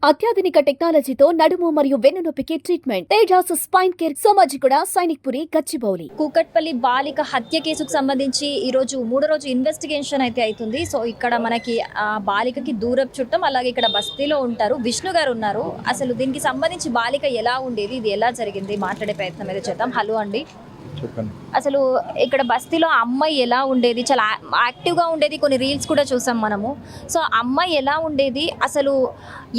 అత్యాధునిక టెక్నాలజీతో నడుము మరియు వెన్నునొప్పికి treatment Tejas spine care Somajiguda Sainikpuri Gachibowli. Kukatpally బాలిక హత్య కేసుకు సంబంధించి ఈరోజు మూడో రోజు ఇన్వెస్టిగేషన్ అయితే అవుతుంది. సో ఇక్కడ మనకి ఆ బాలికకి దూరపు చుట్టం, అలాగే ఇక్కడ బస్తీలో ఉంటారు విష్ణు గారు ఉన్నారు. అసలు దీనికి సంబంధించి బాలిక ఎలా ఉండేది, ఇది ఎలా జరిగింది మాట్లాడే ప్రయత్నం అయితే చేద్దాం. హలో అండి, చెప్పండి. అసలు ఇక్కడ బస్తీలో అమ్మాయి ఎలా ఉండేది? చాలా యాక్టివ్గా ఉండేది, కొన్ని రీల్స్ కూడా చూసాం మనము. సో అమ్మాయి ఎలా ఉండేది, అసలు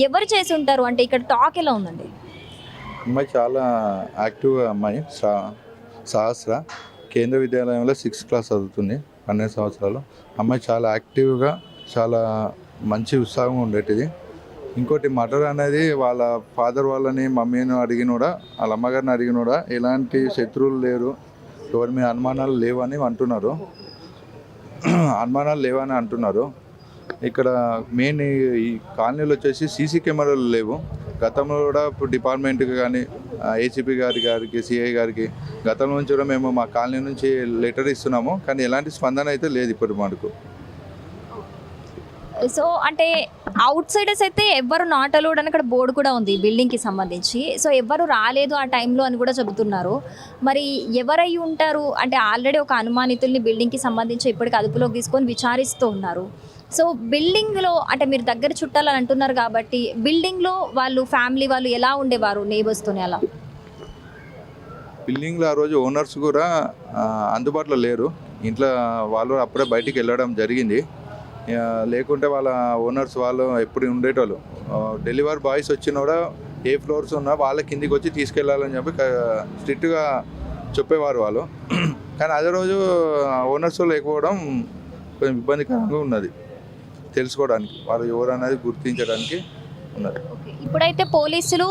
ఎవరు చేసి ఉంటారు అంటే ఇక్కడ టాక్ ఎలా ఉందండి? అమ్మాయి చాలా యాక్టివ్గా అమ్మాయి. సహస్ర కేంద్ర విద్యాలయంలో 6th క్లాస్ చదువుతుంది, 12 సంవత్సరాలు. అమ్మాయి చాలా యాక్టివ్గా, చాలా మంచి ఉత్సాహంగా ఉండేటిది. ఇంకోటి మర్డర్ అనేది వాళ్ళ ఫాదర్ వాళ్ళని మమ్మీని అడిగిన కూడా, వాళ్ళ అమ్మగారిని అడిగిన కూడా ఎలాంటి శత్రువులు లేరు, ఎవరి మీద అనుమానాలు లేవని అంటున్నారు. ఇక్కడ మెయిన్ ఈ కాలనీలో వచ్చేసి సీసీ కెమెరాలు లేవు. గతంలో కూడా ఇప్పుడు డిపార్ట్మెంట్కి కానీ ఏసీపీ గారికి సిఐ గారికి గతంలో నుంచి కూడా మేము మా కాలనీ నుంచి లెటర్ ఇస్తున్నాము, కానీ ఎలాంటి స్పందన అయితే లేదు ఇప్పటి మనకు. సో అంటే అవుట్ సైడర్స్ అయితే ఎవరు నాట్ అలౌడ్ అని అక్కడ బోర్డు కూడా ఉంది బిల్డింగ్కి సంబంధించి. సో ఎవరు రాలేదు ఆ టైంలో అని కూడా చెబుతున్నారు. మరి ఎవరై ఉంటారు అంటే ఆల్రెడీ ఒక అనుమానితుల్ని బిల్డింగ్కి సంబంధించి ఇప్పటికి అదుపులోకి తీసుకొని విచారిస్తూ ఉన్నారు. సో బిల్డింగ్లో అంటే మీరు దగ్గర చుట్టాలని అంటున్నారు కాబట్టి బిల్డింగ్లో వాళ్ళు ఫ్యామిలీ వాళ్ళు ఎలా ఉండేవారు నేబర్స్తోనే? అలా బిల్డింగ్లో ఆ రోజు ఓనర్స్ కూడా అందుబాటులో లేరు. ఇంట్లో వాళ్ళు అప్పుడే బయటికి వెళ్ళడం జరిగింది. లేకుంటే వాళ్ళ ఓనర్స్ వాళ్ళు ఎప్పుడు ఉండేటోళ్ళు. డెలివరీ బాయ్స్ వచ్చినా కూడా ఏ ఫ్లోర్స్ ఉన్నా వాళ్ళ కిందికి వచ్చి తీసుకెళ్ళాలని చెప్పి స్ట్రిక్ట్గా చెప్పేవారు వాళ్ళు. కానీ అదే రోజు ఓనర్స్ లేకపోవడం కొంచెం ఇబ్బందికరంగా ఉన్నది తెలుసుకోవడానికి, వాళ్ళు ఎవరు అనేది గుర్తించడానికి ఉన్నది. ఇప్పుడైతే పోలీసులు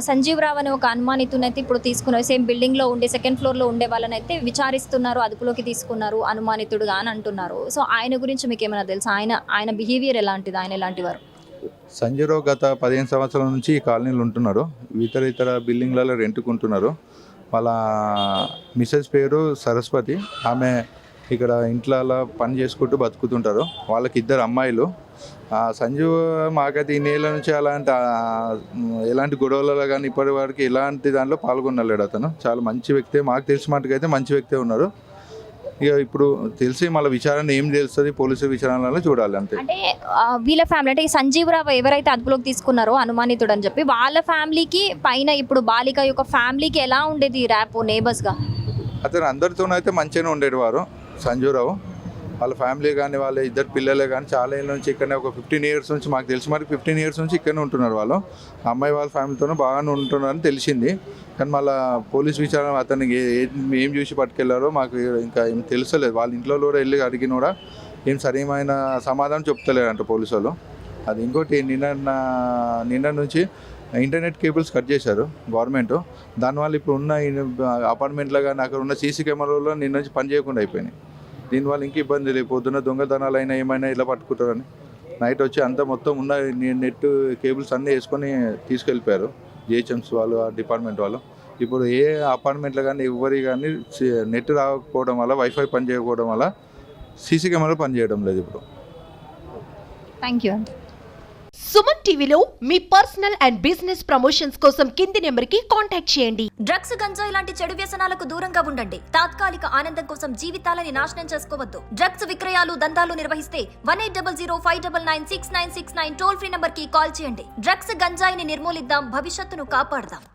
సంజీవ్ రావు అనే ఒక అనుమానితునైతే ఇప్పుడు తీసుకున్నారు. సేమ్ బిల్డింగ్లో ఉండే 2nd ఫ్లోర్లో ఉండే వాళ్ళని అయితే విచారిస్తున్నారు, అదుపులోకి తీసుకున్నారు అనుమానితుడుగా అని అంటున్నారు. సో ఆయన గురించి మీకు ఏమైనా తెలుసా? ఆయన బిహేవియర్ ఎలాంటిది, ఆయన ఎలాంటి వారు? సంజీవ్ రావు గత 15 సంవత్సరాల నుంచి ఈ కాలనీలు ఉంటున్నారు. ఇతర బిల్డింగ్లలో రెంట్కుంటున్నారు. వాళ్ళ మిసెస్ పేరు సరస్వతి. ఆమె ఇక్కడ ఇంట్లో పని చేసుకుంటూ బతుకుతుంటారు. వాళ్ళకి 2 అమ్మాయిలు. సంజీవ్ మాకైతే ఈ నెల నుంచి ఎలాంటి గొడవలలో కానీ ఇప్పటి వరకు ఎలాంటి దాంట్లో పాల్గొనలేడు. అతను చాలా మంచి వ్యక్తే, మాకు తెలిసిన మటుకైతే మంచి వ్యక్తే ఉన్నారు. ఇక ఇప్పుడు తెలిసి మళ్ళీ విచారణ ఏం తెలుస్తుంది పోలీసు విచారణలో చూడాలి అంతే. అంటే వీళ్ళ ఫ్యామిలీ అంటే సంజీవ్ రావు ఎవరైతే అదుపులోకి తీసుకున్నారో అనుమానితుడు అని చెప్పి వాళ్ళ ఫ్యామిలీకి పైన ఇప్పుడు బాలిక యొక్క ఫ్యామిలీకి ఎలా ఉండేది ర్యాప్ నేబర్స్గా? అతను అందరితోనైతే మంచిగానే ఉండేవారు సంజీవ్ రావు. వాళ్ళ ఫ్యామిలీ కానీ వాళ్ళ 2 పిల్లలే కానీ చాలా ఏళ్ళ నుంచి ఇక్కడనే ఒక 15 ఇయర్స్ నుంచి, మాకు తెలిసి మరి 15 ఇయర్స్ నుంచి ఇక్కడనే ఉంటున్నారు వాళ్ళు. అమ్మాయి వాళ్ళ ఫ్యామిలీతోనే బాగానే ఉంటున్నారని తెలిసింది. కానీ మళ్ళీ పోలీస్ విచారణ అతనికి ఏం చూసి పట్టుకెళ్లారో మాకు ఇంకా ఏం తెలుసలేదు. వాళ్ళ ఇంట్లో కూడా వెళ్ళి అడిగిన కూడా ఏం సరైన సమాధానం చెప్తలేరంట పోలీసు వాళ్ళు. అది ఇంకోటి నిన్న నుంచి ఇంటర్నెట్ కేబుల్స్ కట్ చేశారు గవర్నమెంట్. దానివల్ల ఇప్పుడు ఉన్న అపార్ట్మెంట్లో కానీ అక్కడ ఉన్న సీసీ కెమెరాలో నిన్న నుంచి పని చేయకుండా అయిపోయినాయి. దీనివల్ల ఇంక ఇబ్బంది లేదు. పొద్దున్న దొంగతనాలు అయినా ఏమైనా ఇలా పట్టుకుంటారని నైట్ వచ్చి అంతా మొత్తం ఉన్న నెట్ కేబుల్స్ అన్నీ వేసుకొని తీసుకెళ్ళిపోయారు జిహెచ్ఎంసీ వాళ్ళు, ఆ డిపార్ట్మెంట్ వాళ్ళు. ఇప్పుడు ఏ అపార్ట్మెంట్లో కానీ ఎవరి కానీ నెట్ రాకపోవడం వల్ల, వైఫై పని చేయకపోవడం వల్ల సీసీ కెమెరాలు పనిచేయడం లేదు ఇప్పుడు. థ్యాంక్ యూ అండి. సుమన్ టీవీలో మీ పర్సనల్ అండ్ బిజినెస్ ప్రమోషన్స్ కోసం కింది నెంబర్కి కాంటాక్ట్ చేయండి. డ్రగ్స్, గంజాయి లాంటి చెడు వ్యసనాలకు దూరంగా ఉండండి. తాత్కాలిక ఆనందం కోసం జీవితాలని నాశనం చేసుకోవద్దు. డ్రగ్స్ విక్రయాలు, దందాలు నిర్వహిస్తే 1800599696 టోల్ ఫ్రీ నంబర్ కి కాల్ చేయండి. డ్రగ్స్, గంజాయిని నిర్మూలిద్దాం, భవిష్యత్తును కాపాడదాం.